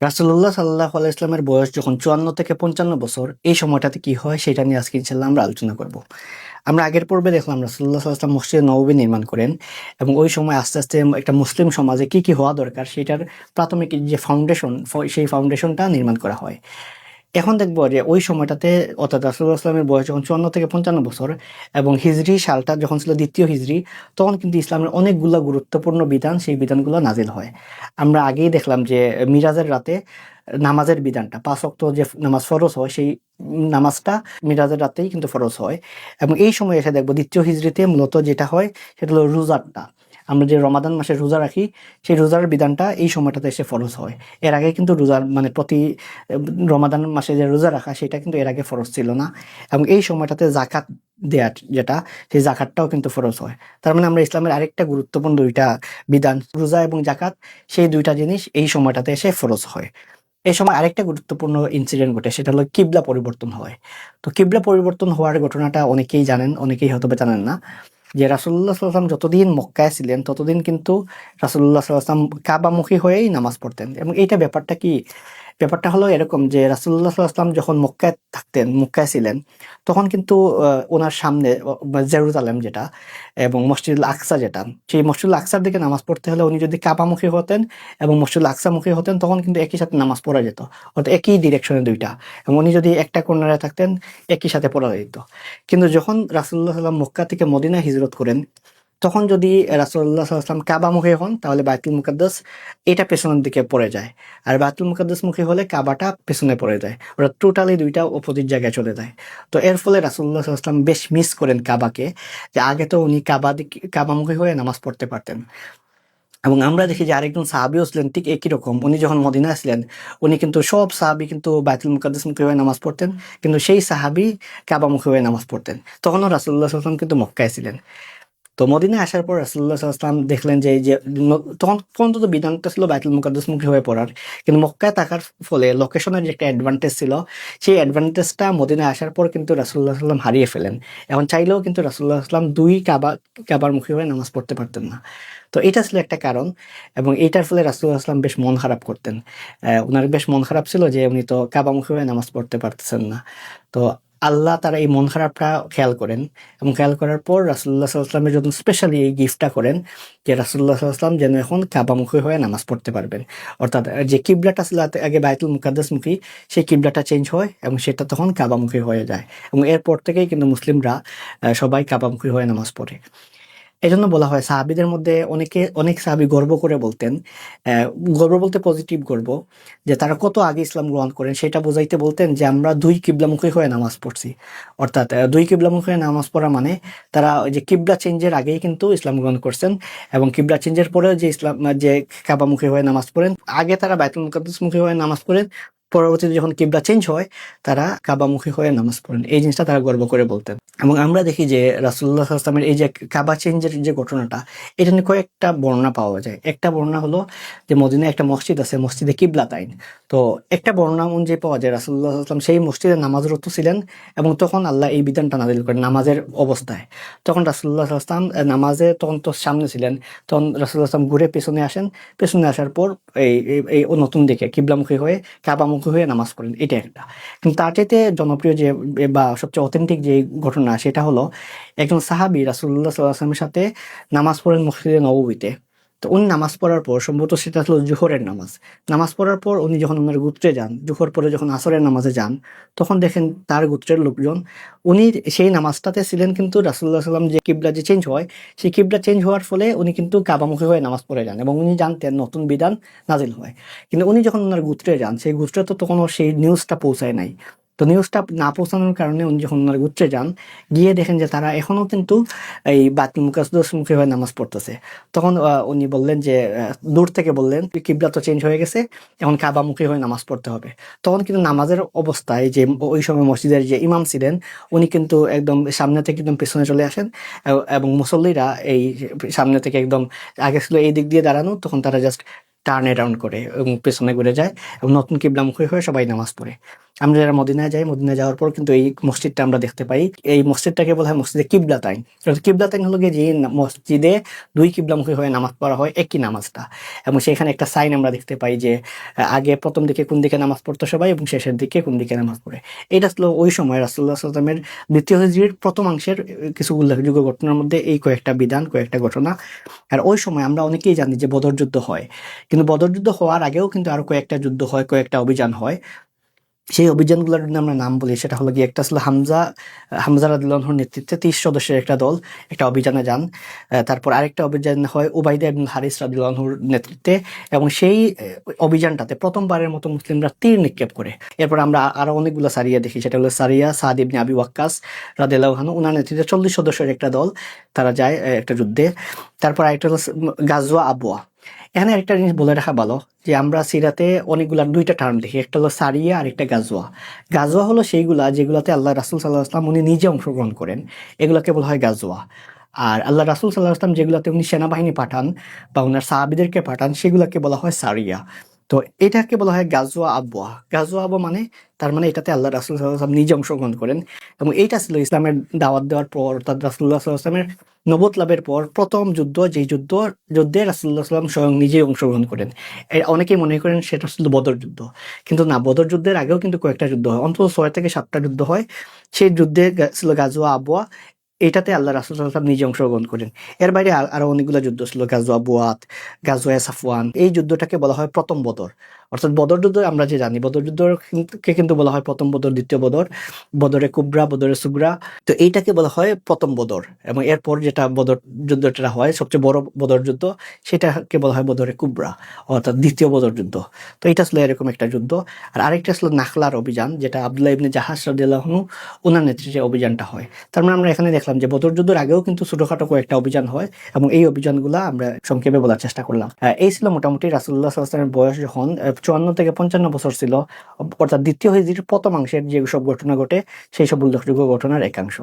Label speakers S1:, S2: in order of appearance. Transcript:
S1: রাসূলুল্লাহ সাল্লাল্লাহু আলাইহি ওয়াসাল্লামের বয়স যখন ৫৪ থেকে ৫৫ বছর, এই সময়টাতে কি হয় সেটা নিয়ে আজকে ইনশাআল্লাহ আমরা আলোচনা করব। আমরা আগের পর্বে দেখলাম রাসূলুল্লাহ সাল্লাল্লাহু আলাইহি ওয়াসাল্লাম মসজিদে নববী নির্মাণ করেন এবং ওই সময় আস্তে, আস্তে একটা মুসলিম সমাজে কি হওয়া দরকার সেটার প্রাথমিক যে ফাউন্ডেশন সেই ফাউন্ডেশনটা নির্মাণ করা হয়। এখন দেখব যে ওই সময়টাতে অর্থাৎ রাসূলুল্লাহ সাল্লাল্লাহু আলাইহি ওয়াসাল্লামের বয়স যখন ৫৪ থেকে ৫৫ বছর এবং হিজরি সালটা যখন ছিল ২য় হিজরি, তখন কিন্তু ইসলামের অনেকগুলা গুরুত্বপূর্ণ বিধান, সেই বিধানগুলো নাজিল হয়। আমরা আগেই দেখলাম যে মিরাজের রাতে নামাজের বিধানটা ৫ ওয়াক্ত যে নামাজ ফরজ হয়, সেই নামাজটা মিরাজের রাতেই কিন্তু ফরজ হয়। এবং এই সময় এসে দেখব ২য় হিজরিতে মূলত যেটা হয় সেটা হলো রোজাটা। আমরা যে রমাদান মাসে রোজা রাখি, সেই রোজার বিধানটা এই সময়টাতে এসে ফরজ হয়। এর আগে কিন্তু রোজার মানে প্রতি রমাদান মাসে যে রোজা রাখা সেটা কিন্তু এর আগে ফরজ ছিল না। এবং এই সময়টাতে জাকাত দেয়া যেটা, সেই জাকাতটাও কিন্তু ফরজ হয়। তার মানে আমরা ইসলামের আরেকটা গুরুত্বপূর্ণ ২ টা বিধান, রোজা এবং জাকাত, সেই ২ টা জিনিস এই সময়টাতে এসে ফরজ হয়। এই সময় আরেকটা গুরুত্বপূর্ণ ইনসিডেন্ট ঘটে, সেটা হলো কিবলা পরিবর্তন হয়। তো কিবলা পরিবর্তন হওয়ার ঘটনাটা অনেকেই জানেন, অনেকেই হয়তোবা জানেন না। যে রাসূলুল্লাহ সাল্লাল্লাহু আলাইহি ওয়াসাল্লাম যতদিন মক্কায় ছিলেন ততদিন কিন্তু রাসূলুল্লাহ সাল্লাল্লাহু আলাইহি ওয়াসাল্লাম কাবামুখী হয়েই নামাজ পড়তেন। এবং এইটা ব্যাপারটা কি? ব্যাপারটা হলো এরকম যে রাসূলুল্লাহ সাল্লাল্লাহু আলাইহি ওয়াসাল্লাম যখন মক্কায় থাকতেন, মক্কায় ছিলেন, তখন কিন্তু উনার সামনে জেরুজালেম যেটা এবং মসজিদুল আকসা যেটা, সেই মসজিদুল আকসার দিকে নামাজ পড়তে হলে উনি যদি কাবামুখী হতেন এবং মসজিদুল আকসামুখী হতেন, তখন কিন্তু একই সাথে নামাজ পড়া যেত। অর্থাৎ একই ডিরেকশনে ২ টা। এবং উনি যদি একটা কর্নারে থাকতেন, একই সাথে পড়া যেত। কিন্তু যখন রাসূলুল্লাহ সাল্লাল্লাহু আলাইহি ওয়াসাল্লাম মক্কা থেকে মদিনায় হিজরত করেন, তখন যদি রাসূলুল্লাহ সাল্লাল্লাহু আলাইহি ওয়াসাল্লাম কাবামুখী হন তাহলে বায়তুল মুকাদ্দাস এটা পেছনের দিকে পড়ে যায়। আর বায়তুল মুকাদ্দাসমুখী হলে কাবাটা পেছনে পড়ে যায়। ওরা টোটালি ২ টা অপোজিট জায়গায় চলে যায়। তো এর ফলে রাসূলুল্লাহ সাল্লাল্লাহু আলাইহি ওয়াসাল্লাম বেশ মিস করেন কাবাকে। যে আগে তো উনি কাবামুখী হয়ে নামাজ পড়তে পারতেন। এবং আমরা দেখি যে আরেকজন সাহাবীও ছিলেন ঠিক একই রকম। উনি যখন মদিনায় ছিলেন, উনি কিন্তু সব সাহাবী কিন্তু বায়তুল মুকাদ্দাসমুখী হয়ে নামাজ পড়তেন। কিন্তু সেই সাহাবী কাবামুখী হয়ে নামাজ পড়তেন। তখনও রাসূলুল্লাহ সাল্লাল্লাহু আলাইহি ওয়াসাল্লাম কিন্তু মক্কায় ছিলেন। তো মদিনায় আসার পর রাসূলুল্লাহ সাল্লাল্লাহু আলাইহি ওয়াসাল্লাম দেখলেন যে এই যে তখন পর্যন্ত তো বিধানটা ছিল বাইতুল মুকাদ্দাসমুখী হয়ে পড়ার। কিন্তু মক্কায় থাকার ফলে লোকেশনের যে একটা অ্যাডভান্টেজ ছিল, সেই অ্যাডভান্টেজটা মদিনায় আসার পর কিন্তু রাসূলুল্লাহ সাল্লাল্লাহু আলাইহি ওয়াসাল্লাম হারিয়ে ফেলেন। এখন চাইলেও কিন্তু রাসূলুল্লাহ সাল্লাল্লাহু আলাইহি ওয়াসাল্লাম ২ কাবার মুখী হয়ে নামাজ পড়তে পারতেন না। তো এটা ছিল একটা কারণ। এবং এইটার ফলে রাসূলুল্লাহ সাল্লাল্লাহু আলাইহি ওয়াসাল্লাম বেশ মন খারাপ করতেন। উনার বেশ মন খারাপ ছিল যে উনি তো কাবামুখী হয়ে নামাজ পড়তে পারতেছেন না। তো আল্লাহ তারা এই মন খারাপটা খেয়াল করেন এবং খেয়াল করার পর রাসূলুল্লাহ সাল্লাল্লাহু আলাইহি ওয়াসাল্লামের জন্য স্পেশালি এই গিফটটা করেন যে রাসূলুল্লাহ সাল্লাল্লাহু আলাইহি ওয়াসাল্লাম যেন এখন কাবামুখী হয়ে নামাজ পড়তে পারবেন। অর্থাৎ যে কিবলাটা ছিল আগে বাইতুল মুকাদ্দাসমুখী, সেই কিবলাটা চেঞ্জ হয় এবং সেটা তখন কাবামুখী হয়ে যায়। এবং এরপর থেকেই কিন্তু মুসলিমরা সবাই কাবামুখী হয়ে নামাজ পড়ে। এজন্য বলা হয় সাহাবীদের মধ্যে অনেক সাহাবী গর্ব করে বলতেন, অ্যা গর্ব বলতে পজিটিভ গর্ব, যে তারা কত আগে ইসলাম গ্রহণ করেন সেটা বোঝাইতে বলতেন যে আমরা ২ কিবলামুখী হয়ে নামাজ পড়ছি। অর্থাৎ ২ কিবলামুখী হয়ে নামাজ পড়া মানে তারা ওই যে কিবলা চেঞ্জের আগেই কিন্তু ইসলাম গ্রহণ করছেন এবং কিবলা চেঞ্জের পরেও যে যে কাবামুখী হয়ে নামাজ পড়েন, আগে তারা বাইতুল মুকাদ্দাসমুখী হয়ে নামাজ পড়েন, পরবর্তীতে যখন কিবলা চেঞ্জ হয় তারা কাবামুখী হয়ে নামাজ পড়েন। এই জিনিসটা তারা গর্ব করে বলতেন। এবং আমরা দেখি যে রাসূলুল্লাহ সাল্লাল্লাহু আলাইহি ওয়াসাল্লামের এই যে কাবা চেঞ্জের যে ঘটনাটা, এটা নিয়ে কয়েকটা বর্ণনা পাওয়া যায়। একটা বর্ণনা হলো যে মদিনায় একটা মসজিদ আছে, মসজিদে কিবলাতাইন। তো একটা বর্ণনা অনুযায়ী পাওয়া যায় রাসূলুল্লাহ সাল্লাল্লাহু আলাইহি ওয়াসাল্লাম সেই মসজিদে নামাজরত ছিলেন এবং তখন আল্লাহ এই বিধানটা নাযিল করেন নামাজের অবস্থায়। তখন রাসূলুল্লাহ সাল্লাল্লাহু আলাইহি ওয়াসাল্লাম নামাজে তখন তো সামনে ছিলেন। তখন রাসূলুল্লাহ সাল্লাল্লাহু আলাইহি ওয়াসাল্লাম ঘুরে পেছনে আসেন। পেছনে আসার পর এই এই নতুন দিকে কিবলামুখী হয়ে কাবামুখী হয়ে নামাজ পড়েন। এটা একটা। কিন্তু তার চাইতে জনপ্রিয় যে বা সবচেয়ে অথেন্টিক যে ঘটনা সেটা হলো একজন সাহাবী রাসূলুল্লাহ সাল্লাল্লাহু আলাইহি ওয়াসাল্লামের সাথে নামাজ পড়েন মসজিদে নববীতে। তো উনি নামাজ পড়ার পর সম্ভবত সেটা হলো জোহরের নামাজ। নামাজ পড়ার পর উনি যখন উনার গোত্রে যান, জোহর পরে যখন আসরের নামাজে যান, তখন দেখেন তার গোত্রের লোকজন উনি সেই নামাজটাতে ছিলেন কিন্তু রাসূলুল্লাহ সাল্লাল্লাহু আলাইহি ওয়াসাল্লাম যে কিবলা যে চেঞ্জ হয়, সেই কিবলা চেঞ্জ হওয়ার ফলে উনি কিন্তু কাবামুখী হয়ে নামাজ পড়ে যান এবং উনি জানতেন নতুন বিধান নাজিল হয়। কিন্তু উনি যখন উনার গোত্রে যান, সেই গোত্রে তো তখনও সেই নিউজটা পৌঁছায় নাই। তো নিউজটা না পৌঁছানোর কারণে উনি যখন উনার গোত্রে যান, গিয়ে দেখেন যে তারা এখনো কিন্তু এই বায়তুল মুকাদ্দাসমুখী হয়ে নামাজ পড়তেছে। তখন উনি বললেন যে দূর থেকে বললেন, কিবলা তো চেঞ্জ হয়ে গেছে, এখন কাবামুখী হয়ে নামাজ পড়তে হবে। তখন কিন্তু নামাজের অবস্থায় যে ওই সময় মসজিদের যে ইমাম ছিলেন, উনি কিন্তু একদম সামনে থেকে একদম পেছনে চলে আসেন এবং মুসল্লিরা এই সামনে থেকে একদম আগে ছিল এই দিক দিয়ে দাঁড়ানো, তখন তারা জাস্ট টার্ন অ্যারাউন্ড করে এবং পেছনে ঘুরে যায় এবং নতুন কিবলামুখী হয়ে সবাই নামাজ পড়ে। আমরা যারা মদিনায় যাই, মদিনায় যাওয়ার পর কিন্তু এই মসজিদটা আমরা দেখতে পাই। এই মসজিদটাকে বলা হয় মসজিদে কিবলাতাইন। কিবলাতাইন হলো গিয়ে যে মসজিদে দুই কিবলামুখী হয়ে নামাজ পড়া হয় একই নামাজটা, এবং সেখানে একটা সাইন আমরা দেখতে পাই যে আগে প্রথম দিকে কোন দিকে নামাজ পড়তো সবাই এবং শেষের দিকে কোন দিকে নামাজ পড়ে। এটা ছিল ওই সময় রাসূলুল্লাহ সাল্লাল্লাহু আলাইহি ওয়াসাল্লামের দ্বিতীয় হিজরির প্রথমাংশের কিছু উল্লেখযোগ্য ঘটনার মধ্যে এই কয়েকটা বিধান, কয়েকটা ঘটনা। আর ওই সময় আমরা অনেকেই জানি যে বদর যুদ্ধ হয়, কিন্তু বদর যুদ্ধ হওয়ার আগেও কিন্তু আরো কয়েকটা যুদ্ধ হয়, কয়েকটা অভিযান হয়। সেই অভিযানগুলোর যদি আমরা নাম বলি, সেটা হলো গিয়ে একটা ছিল হামজা রাদিয়াল্লাহু আনহুর নেতৃত্বে 30 সদস্যের একটা দল একটা অভিযানে যান। তারপর আরেকটা অভিযান হয় উবাইদা ইবনুল হারিস রাদিয়াল্লাহু আনহুর নেতৃত্বে, এবং সেই অভিযানটাতে প্রথমবারের মতো মুসলিমরা তীর নিক্ষেপ করে। এরপর আমরা আরো অনেকগুলো সারিয়া দেখি, সেটা হলো সারিয়া সাদ ইবনে আবি ওয়াক্কাস রাদিয়াল্লাহু আনহু, ওনার নেতৃত্বে 40 সদস্যের একটা দল, তারা যায় একটা যুদ্ধে। তারপর আরেকটা হলো গাজওয়া আবওয়া। এখানে একটা জিনিস বলে রাখা ভালো যে আমরা সিরাতে অনেকগুলা দুইটা টার্ম দেখি, একটা হলো সারিয়া আর একটা গাজওয়া। গাজওয়া হলো সেইগুলা যেগুলাতে আল্লাহ রাসূল সাল্লাল্লাহু আলাইহি ওয়াসাল্লাম উনি নিজে অংশগ্রহণ করেন, এগুলাকে বলা হয় গাজওয়া। আর আল্লাহ রাসূল সাল্লাল্লাহু আলাইহি ওয়াসাল্লাম যেগুলাতে উনি সেনাবাহিনী পাঠান বা ওনার সাহাবীদেরকে পাঠান, সেগুলাকে বলা হয় সারিয়া। তো এটাকে বলা হয় গাজওয়া আবওয়া। গাজওয়া আবওয়া মানে, তার মানে এটাতে আল্লাহ রাসূল সাল্লাল্লাহু আলাইহি ওয়াসাল্লাম নিজে অংশগ্রহণ করেন, এবং এইটা ছিল ইসলামের দাওয়াত দেওয়ার পর অর্থাৎ রাসূলুল্লাহ সাল্লাল্লাহু আলাইহি ওয়াসাল্লামের নবুয়ত লাভের পর প্রথম যুদ্ধ, যেই যুদ্ধে রাসূলুল্লাহ সাল্লাল্লাহু আলাইহি ওয়াসাল্লাম স্বয়ং নিজেই অংশগ্রহণ করেন। অনেকেই মনে করেন সেটা ছিল বদর যুদ্ধ, কিন্তু না, বদর যুদ্ধের আগেও কিন্তু কয়েকটা যুদ্ধ হয়, অন্তত 6 থেকে 7টা যুদ্ধ হয়। সেই যুদ্ধে ছিল গাজওয়া আবওয়া, এটাতে আল্লাহ রাসূল সাল্লাল্লাহু আলাইহি ওয়াসাল্লাম নিজে অংশগ্রহণ করেন। এর বাইরে আরো অনেকগুলো যুদ্ধ ছিল, গাজওয়া বুয়াত, গাজওয়া সাফওয়ান। এই যুদ্ধটাকে বলা হয় প্রথম বদর। অর্থাৎ বদর যুদ্ধ আমরা যে জানি, বদর যুদ্ধকে কিন্তু বলা হয় প্রথম বদর, দ্বিতীয় বদর, বদরে কুবরা, বদরে সুগরা। তো এইটাকে বলা হয় প্রথম বদর, এবং এরপর যেটা বদর যুদ্ধটা হয় সবচেয়ে বড় বদর যুদ্ধ, সেটাকে বলা হয় বদরে কুবরা, অর্থাৎ দ্বিতীয় বদর যুদ্ধ। তো এটা ছিল এরকম একটা যুদ্ধ। আর আরেকটা ছিল নাখলার অভিযান, যেটা আব্দুল্লাহ ইবনে জাহাশ রাদিয়াল্লাহু আনহু ওনার নেতৃত্বে অভিযানটা হয়। তার মানে আমরা এখানে দেখলাম যে বদর যুদ্ধের আগেও কিন্তু ছোটখাটো কয়েকটা অভিযান হয়, এবং এই অভিযানগুলো আমরা সংক্ষেপে বলার চেষ্টা করলাম। এই ছিল মোটামুটি রাসূলুল্লাহ সাল্লাল্লাহু আলাইহি ওয়াসাল্লামের বয়স যখন 54 থেকে 55 বছর ছিল, অর্থাৎ দ্বিতীয় হিজরির প্রথমাংশের যে সব ঘটনা ঘটে, সেই সব উল্লেখযোগ্য ঘটনার একাংশ।